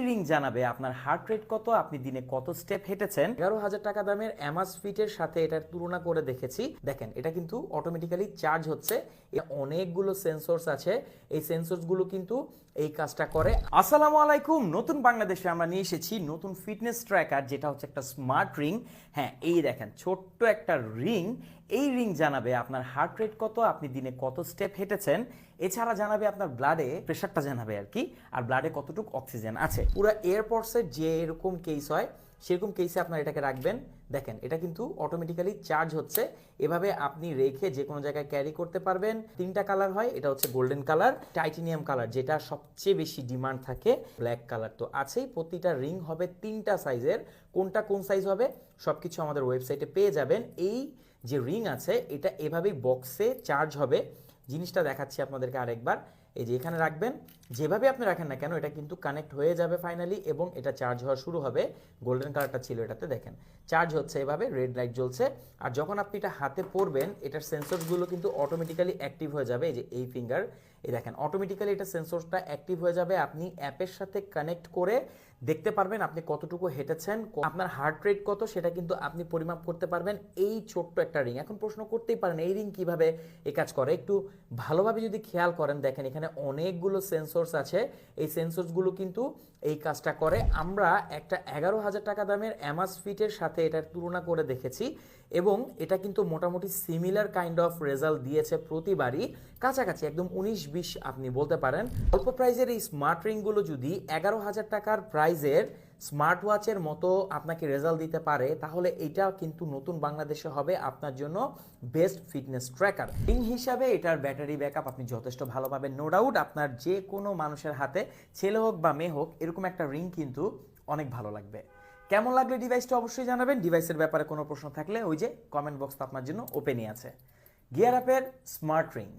Ring জানাবে আপনার heart rate কত, আপনি দিনে কত স্টেপ হেঁটেছেন। 11,000 টাকা দামের অ্যামাজফিটের সাথে এটার তুলনা করে দেখেছি। দেখেন এটা কিন্তু অটোমেটিক্যালি চার্জ হচ্ছে, অনেকগুলো সেন্সরস আছে, এই সেন্সরসগুলো কিন্তু এই কাজটা করে। আসসালামু আলাইকুম, নতুন বাংলাদেশে আমরা নিয়ে এসেছি নতুন ফিটনেস ট্র্যাকার, যেটা হচ্ছে একটা স্মার্ট রিং। হ্যাঁ, এই দেখেন ছোট্ট একটা রিং। এই রিং জানাবে আপনার হার্ট রেট কত, আপনি দিনে কত স্টেপ হেঁটেছেন। এছাড়া জানাবে আপনার ব্লাডে প্রেশারটা জানাবে আর কি, আর ব্লাডে কতটুকু অক্সিজেন আছে। পুরো এয়ারপডসের যে এরকম কেস হয় সেরকম কেসে আপনার এটাকে রাখবেন। দেখেন এটা কিন্তু অটোমেটিক্যালি চার্জ হচ্ছে, এভাবে আপনি রেখে যে কোনো জায়গায় ক্যারি করতে পারবেন। 3টা কালার হয়, এটা হচ্ছে গোল্ডেন কালার, টাইটেনিয়াম কালার যেটা সবচেয়ে বেশি ডিমান্ড থাকে, ব্ল্যাক কালার তো আছেই। প্রতিটা রিং হবে 3টা সাইজের, কোনটা কোন সাইজ হবে সবকিছু আমাদের ওয়েবসাইটে পেয়ে যাবেন। এই যে রিং আছে এটা এভাবেই বক্সে চার্জ হবে। জিনিসটা দেখাচ্ছি আপনাদেরকে আরেকবার। এই যে এখানে রাখবেন, যেভাবে আপনি রাখেন না কেন এটা কিন্তু কানেক্ট হয়ে যাবে ফাইনালি, এবং এটা চার্জ হওয়া শুরু হবে। গোল্ডেন কালারটা ছিল এটাতে, দেখেন চার্জ হচ্ছে, এভাবে রেড লাইট জ্বলছে। আর যখন আপনি এটা হাতে পরবেন এটার সেন্সরসগুলো কিন্তু অটোমেটিক্যালি অ্যাক্টিভ হয়ে যাবে। এই যে এই ফিঙ্গার, এই দেখেন অটোমেটিক্যালি এটা সেন্সরসটা অ্যাক্টিভ হয়ে যাবে। আপনি অ্যাপের সাথে কানেক্ট করে দেখতে পারবেন আপনি কতটুকু হেঁটেছেন, আপনার হার্ট রেট কত সেটা কিন্তু আপনি পরিমাপ করতে পারবেন এই ছোট্ট একটা রিং। এখন প্রশ্ন করতেই পারেন এই রিং কিভাবে এই কাজ করে। একটু ভালোভাবে যদি খেয়াল করেন দেখেন এখানে অনেকগুলো সেন্সরস আছে, এই সেন্সরসগুলো কিন্তু এই কাজটা করে। আমরা একটা 11,000 টাকা দামের অ্যামাজফিটের সাথে এটার তুলনা করে দেখেছি, এবং এটা কিন্তু মোটামুটি সিমিলার কাইন্ড অফ রেজাল্ট দিয়েছে প্রতিবারই, কাছাকাছি একদম 19-20 আপনি বলতে পারেন। অল্প প্রাইজের এই স্মার্ট রিংগুলো যদি 11,000 টাকার প্রাইজের স্মার্ট ওয়াচের মতো আপনাকে রেজাল্ট দিতে পারে, তাহলে এটা কিন্তু নতুন বাংলাদেশে হবে আপনার জন্য বেস্ট ফিটনেস ট্র্যাকার। রিং হিসাবে এটার ব্যাটারি ব্যাকআপ আপনি যথেষ্ট ভালো পাবেন, নো ডাউট। আপনার যে কোনো মানুষের হাতে, ছেলে হোক বা মেয়ে হোক, এরকম একটা রিং কিন্তু অনেক ভালো লাগবে। কেমন লাগলে ডিভাইসটা অবশ্যই জানাবেন। ডিভাইসের ব্যাপারে কোনো প্রশ্ন থাকলে ওই যে কমেন্ট বক্সটা আপনার জন্য ওপেনই আছে। গিয়ার অ্যাপের স্মার্ট রিং।